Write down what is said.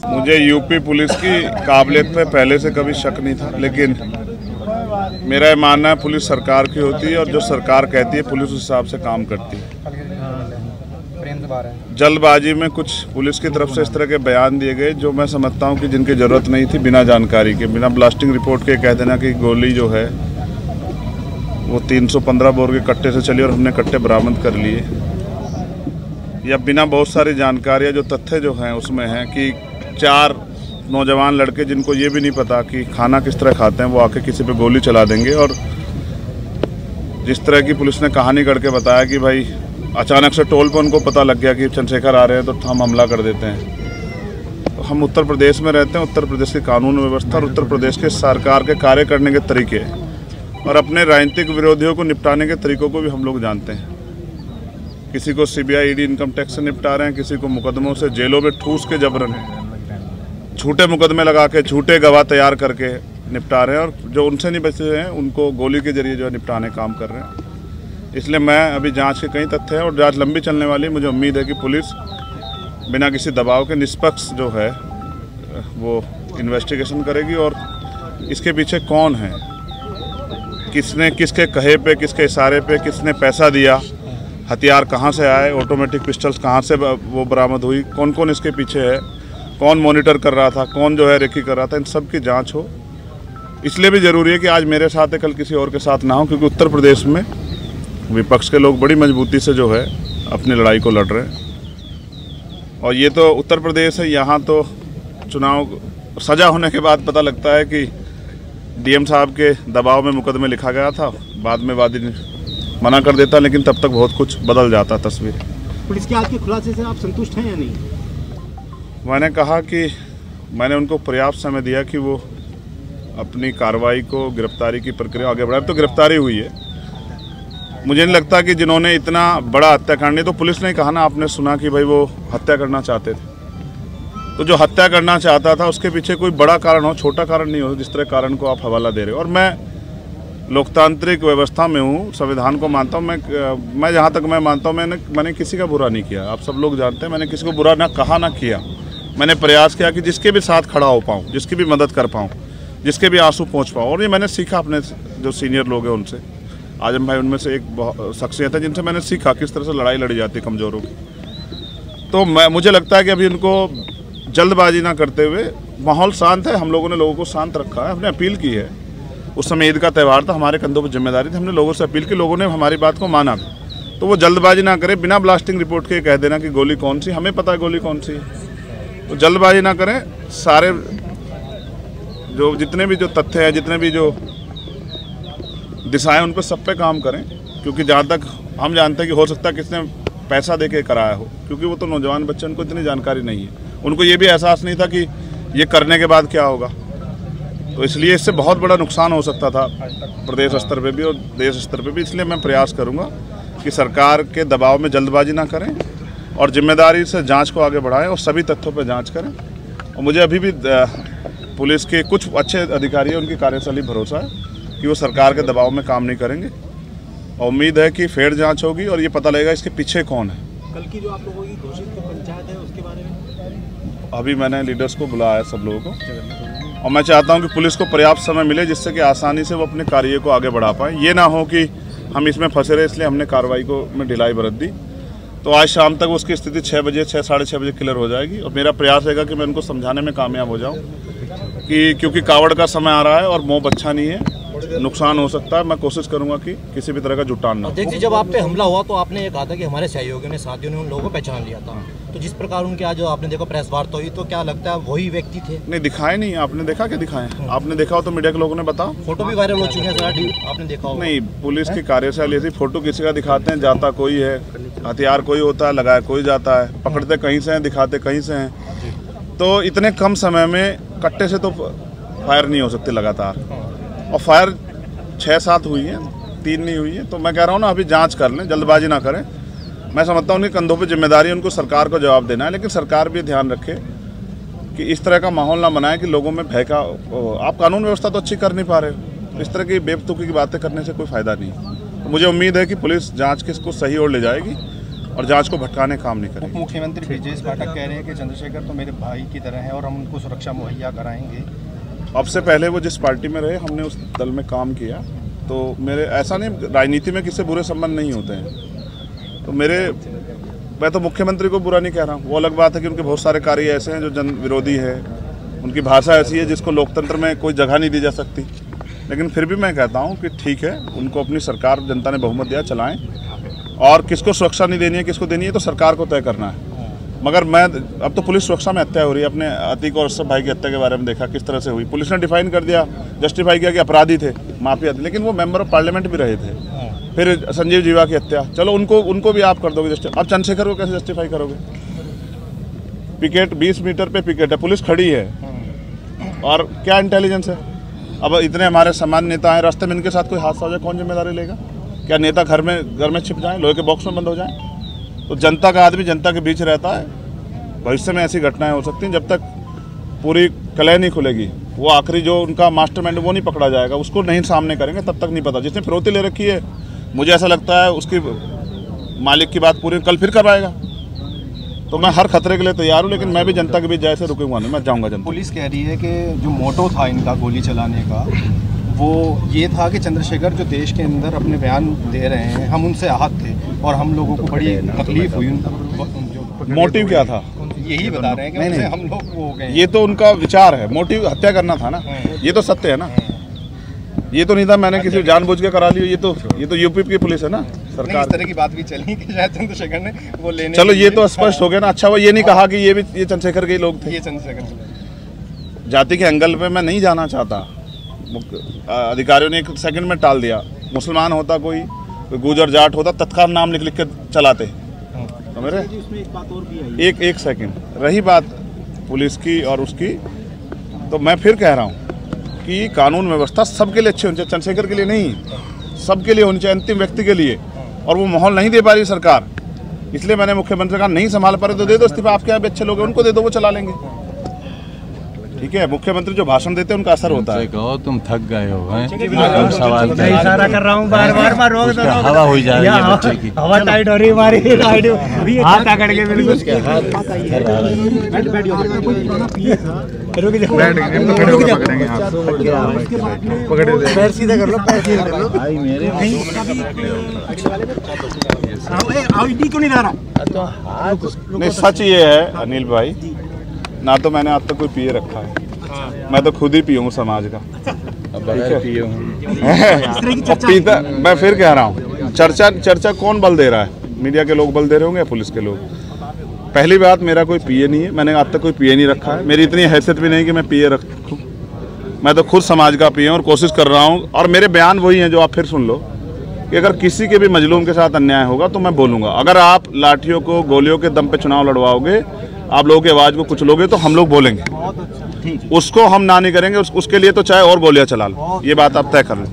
मुझे UP police की काबिलियत पे पहले से कभी शक नहीं था, लेकिन मेरा ये मानना है पुलिस सरकार की होती है और जो सरकार कहती है पुलिस उस हिसाब से काम करती है। जल्दबाजी में कुछ पुलिस की तरफ से इस तरह के बयान दिए गए जो मैं समझता हूं कि जिनकी ज़रूरत नहीं थी, बिना जानकारी के, बिना ब्लास्टिंग रिपोर्ट के कह देना कि गोली जो है वो 315 बोर के कट्टे से चली और हमने कट्टे बरामद कर लिए, या बिना बहुत सारी जानकारियाँ जो तथ्य जो हैं उसमें हैं कि 4 नौजवान लड़के जिनको ये भी नहीं पता कि खाना किस तरह खाते हैं वो आके किसी पे गोली चला देंगे। और जिस तरह की पुलिस ने कहानी करके बताया कि भाई अचानक से टोल पर उनको पता लग गया कि चंद्रशेखर आ रहे हैं तो हम हमला कर देते हैं। तो हम उत्तर प्रदेश में रहते हैं, उत्तर प्रदेश की कानून व्यवस्था और उत्तर प्रदेश के सरकार के कार्य करने के तरीके और अपने राजनीतिक विरोधियों को निपटाने के तरीकों को भी हम लोग जानते हैं। किसी को सीबीआई ईडी इनकम टैक्स से निपटा रहे हैं, किसी को मुकदमों से जेलों में ठूस के जबरन झूठे मुकदमे लगा के झूठे गवाह तैयार करके निपटा रहे हैं, और जो उनसे नहीं बचे हैं उनको गोली के जरिए जो है निपटाने काम कर रहे हैं। इसलिए मैं अभी जांच के कई तथ्य हैं और जांच लंबी चलने वाली, मुझे उम्मीद है कि पुलिस बिना किसी दबाव के निष्पक्ष जो है वो इन्वेस्टिगेशन करेगी और इसके पीछे कौन है, किसने किसके कहे पे, किसके इशारे पे, किसने पैसा दिया, हथियार कहाँ से आए, ऑटोमेटिक पिस्टल्स कहाँ से वो बरामद हुई, कौन कौन इसके पीछे है, कौन मॉनिटर कर रहा था, कौन जो है रेकी कर रहा था, इन सब की जांच हो। इसलिए भी ज़रूरी है कि आज मेरे साथ है, कल किसी और के साथ ना हो, क्योंकि उत्तर प्रदेश में विपक्ष के लोग बड़ी मजबूती से जो है अपनी लड़ाई को लड़ रहे हैं। और ये तो उत्तर प्रदेश है, यहाँ तो चुनाव सजा होने के बाद पता लगता है कि डीएम साहब के दबाव में मुकदमे लिखा गया था, बाद में वादी मना कर देता, लेकिन तब तक बहुत कुछ बदल जाता तस्वीर। पुलिस के आज के खुलासे से आप संतुष्ट हैं या नहीं? मैंने कहा कि मैंने उनको पर्याप्त समय दिया कि वो अपनी कार्रवाई को, गिरफ्तारी की प्रक्रिया आगे बढ़ाए। तो गिरफ्तारी हुई है। मुझे नहीं लगता कि जिन्होंने इतना बड़ा हत्याकांड, तो पुलिस ने कहा ना, आपने सुना कि भाई वो हत्या करना चाहते थे, तो जो हत्या करना चाहता था उसके पीछे कोई बड़ा कारण हो, छोटा कारण नहीं हो, जिस तरह कारण को आप हवाला दे रहे हो। और मैं लोकतांत्रिक व्यवस्था में हूँ, संविधान को मानता हूँ। मैं जहाँ तक मैं मानता हूँ, मैंने किसी का बुरा नहीं किया। आप सब लोग जानते हैं, मैंने किसी को बुरा ना कहा ना किया। मैंने प्रयास किया कि जिसके भी साथ खड़ा हो पाऊँ, जिसकी भी मदद कर पाऊँ, जिसके भी आंसू पहुँच पाऊँ। और ये मैंने सीखा अपने जो सीनियर लोग हैं उनसे। आजम भाई उनमें से एक शख्सियत है जिनसे मैंने सीखा किस तरह से लड़ाई लड़ी जाती है कमज़ोरों की। तो मुझे लगता है कि अभी उनको जल्दबाजी ना करते हुए, माहौल शांत है, हम लोगों ने लोगों को शांत रखा है, हमने अपील की है। उस समय ईद का त्यौहार था, हमारे कंधों पर जिम्मेदारी थी, हमने लोगों से अपील की, लोगों ने हमारी बात को माना। तो वो जल्दबाजी ना करें, बिना ब्लास्टिंग रिपोर्ट के कह देना कि गोली कौन सी, हमें पता है गोली कौन सी है। तो जल्दबाजी ना करें, सारे जो जितने भी जो तथ्य हैं, जितने भी जो दिशाएं, उन पर सब पे काम करें। क्योंकि जहाँ तक हम जानते हैं कि हो सकता है किसने पैसा दे के कराया हो, क्योंकि वो तो नौजवान बच्चे, उनको इतनी जानकारी नहीं है, उनको ये भी एहसास नहीं था कि ये करने के बाद क्या होगा। तो इसलिए इससे बहुत बड़ा नुकसान हो सकता था प्रदेश स्तर पे भी और देश स्तर पे भी। इसलिए मैं प्रयास करूँगा कि सरकार के दबाव में जल्दबाजी ना करें और जिम्मेदारी से जांच को आगे बढ़ाएं और सभी तथ्यों पर जांच करें। और मुझे अभी भी पुलिस के कुछ अच्छे अधिकारी हैं, उनकी कार्यशैली भरोसा है कि वो सरकार के दबाव में काम नहीं करेंगे। और उम्मीद है कि फेयर जांच होगी और ये पता लगेगा इसके पीछे कौन है। कल की जो आप लोगों की घोषित पंचायत है उसके बारे में अभी मैंने लीडर्स को बुलाया है, सब लोगों को, और मैं चाहता हूं कि पुलिस को पर्याप्त समय मिले जिससे कि आसानी से वो अपने कार्य को आगे बढ़ा पाए। ये ना हो कि हम इसमें फंसे रहे, इसलिए हमने कार्रवाई को में ढिलाई बरत दी। तो आज शाम तक उसकी स्थिति 6 बजे, 6-6:30 बजे क्लियर हो जाएगी। और मेरा प्रयास रहेगा कि मैं उनको समझाने में कामयाब हो जाऊँ कि क्योंकि कावड़ का समय आ रहा है और मोह अच्छा नहीं है, नुकसान हो सकता है। मैं कोशिश करूंगा कि किसी भी तरह का जुटान ना। देखिए, जब आप पे हमला हुआ तो आपने ये कहा था कि हमारे सहयोगियों ने, साथियों ने उन लोगों को पहचान लिया था। तो जिस प्रकार उनके आज आपने देखा प्रेस वार्ता हुई, तो क्या लगता है वही व्यक्ति थे? नहीं, दिखाए नहीं। आपने देखा क्या दिखाए? आपने देखा हो तो मीडिया के लोगों ने बताओ। फोटो भी वायरल हो चुके हैं सर, आपने देखा हो? नहीं, पुलिस की कार्यशैली ऐसी, फोटो किसी का दिखाते हैं, जाता कोई है, हथियार कोई होता है, लगाया कोई जाता है, पकड़ते कहीं से हैं, दिखाते कहीं से हैं। तो इतने कम समय में कट्टे से तो फायर नहीं हो सकती लगातार, और फायर 6-7 हुई है, 3 नहीं हुई है। तो मैं कह रहा हूँ ना, अभी जांच कर लें, जल्दबाजी ना करें। मैं समझता हूँ उनके कंधों पे जिम्मेदारी है, उनको सरकार को जवाब देना है। लेकिन सरकार भी ध्यान रखे कि इस तरह का माहौल ना बनाए कि लोगों में भय का। आप कानून व्यवस्था तो अच्छी कर नहीं पा रहे हो, इस तरह की बेवकूफ़ी की बातें करने से कोई फ़ायदा नहीं। तो मुझे उम्मीद है कि पुलिस जाँच के इसको सही ओर ले जाएगी और जांच को भटकाने काम नहीं करेगी। मुख्यमंत्री ब्रजेश पाठक कह रहे हैं कि चंद्रशेखर तो मेरे भाई की तरह है और हम उनको सुरक्षा मुहैया कराएंगे। अब से पहले वो जिस पार्टी में रहे, हमने उस दल में काम किया, तो मेरे ऐसा नहीं, राजनीति में किसी बुरे संबंध नहीं होते हैं। तो मैं तो मुख्यमंत्री को बुरा नहीं कह रहा हूँ। वो अलग बात है कि उनके बहुत सारे कार्य ऐसे हैं जो जन विरोधी है, उनकी भाषा ऐसी है जिसको लोकतंत्र में कोई जगह नहीं दी जा सकती। लेकिन फिर भी मैं कहता हूँ कि ठीक है, उनको अपनी सरकार जनता ने बहुमत दिया, चलाएं। और किसको सुरक्षा नहीं देनी है, किसको देनी है, तो सरकार को तय करना है। मगर अब तो पुलिस सुरक्षा में हत्या हो रही है। अपने अतीक और अशरफ भाई की हत्या के बारे में देखा किस तरह से हुई। पुलिस ने डिफाइन कर दिया, जस्टिफाई किया कि अपराधी थे, माफिया थे, लेकिन वो मेंबर ऑफ पार्लियामेंट भी रहे थे। फिर संजीव जीवा की हत्या, चलो उनको भी आप कर दोगे जस्टिफाई। अब चंद्रशेखर को कैसे जस्टिफाई करोगे? पिकेट 20 मीटर पे पिकेट है, पुलिस खड़ी है, और क्या इंटेलिजेंस है? अब इतने हमारे सामान्य नेता हैं, रास्ते में इनके साथ कोई हादसा हो जाए, कौन जिम्मेदारी लेगा? क्या नेता घर में छिप जाएं, लोहे के बॉक्स में बंद हो जाएं? तो जनता का आदमी जनता के बीच रहता है। भविष्य में ऐसी घटनाएं हो सकती हैं। जब तक पूरी कलह नहीं खुलेगी, वो आखिरी जो उनका मास्टरमाइंड वो नहीं पकड़ा जाएगा, उसको नहीं सामने करेंगे, तब तक नहीं पता। जिसने फिरौती ले रखी है, मुझे ऐसा लगता है उसकी मालिक की बात पूरी कल फिर करवाएगा। तो मैं हर खतरे के लिए तैयार हूँ, लेकिन मैं भी जनता के बीच जैसे रुकूंगा नहीं, मैं जाऊँगा जनता। पुलिस कह रही है कि जो मोटो था इनका गोली चलाने का, वो ये था कि चंद्रशेखर जो देश के अंदर अपने बयान दे रहे हैं, हम उनसे आहत थे और हम लोगों को बड़ी तकलीफ हुई। मोटिव क्या था? यही बता रहे हैं कि उनसे हम लोग वो हो गए। ये तो उनका विचार है, मोटिव हत्या करना था ना, ये तो सत्य है ना। ये तो नहीं था मैंने किसी जानबूझ के करा लिया। ये तो यूपी की पुलिस है ना, सरकार। इस तरह की बात भी चली कि शायद चंद्रशेखर ने वो लेने। चलो ये तो स्पष्ट हो गया ना। अच्छा, वो ये नहीं कहा कि ये चंद्रशेखर के ही लोग थे। ये चंद्रशेखर जाति के एंगल पे मैं नहीं जाना चाहता। अधिकारियों ने एक सेकंड में टाल दिया। मुसलमान होता कोई गुजर जाट होता, तत्काल नाम लिख के चलाते। तो मेरे एक सेकंड रही बात पुलिस की और उसकी, तो मैं फिर कह रहा हूँ कि कानून व्यवस्था सबके लिए अच्छी होनी चाहिए, चंद्रशेखर के लिए नहीं, सबके लिए होनी चाहिए, अंतिम व्यक्ति के लिए। और वो माहौल नहीं दे पा रही सरकार, इसलिए मैंने मुख्यमंत्री का नहीं संभाल पा रहे तो दे दो इस्तीफा। आपके यहाँ भी अच्छे लोग हैं, उनको दे दो, वो चला लेंगे। ठीक है, मुख्यमंत्री जो भाषण देते हैं उनका असर होता है। कहो तुम थक गए हो, तुम सवाल मैं इशारा कर रहा हूँ, बार रोक दो। हवा हो जा रही है बच्चे की, हवा टाइट हो रही है हमारी, हाथ आकड़ के बिल्कुल। पैर सीधा कर लो, पैर सीधा कर लो भाई मेरे। आईडी क्यों नहीं ला रहा? नहीं, सच ये है अनिल भाई, ना तो मैंने आज तक कोई पिए रखा है, मैं तो खुद ही पियूँ समाज का। पीता, मैं फिर कह रहा हूँ, चर्चा कौन बल दे रहा है? मीडिया के लोग बल दे रहे होंगे या पुलिस के लोग? पहली बात, मेरा कोई पिए नहीं है, मैंने आज तक कोई पिए नहीं रखा है। मेरी इतनी हैसियत भी नहीं कि मैं पिए रखूँ। मैं तो खुद समाज का पिए और कोशिश कर रहा हूँ। और मेरे बयान वही हैं जो आप फिर सुन लो कि अगर किसी के भी मजलूम के साथ अन्याय होगा तो मैं बोलूँगा। अगर आप लाठियों को, गोलियों के दम पे चुनाव लड़वाओगे, आप लोगों की आवाज़ को कुछ लोगे, तो हम लोग बोलेंगे। उसको हम ना नहीं करेंगे, उसके लिए तो चाहे और गोलियां चला लो। ये बात आप तय कर लें।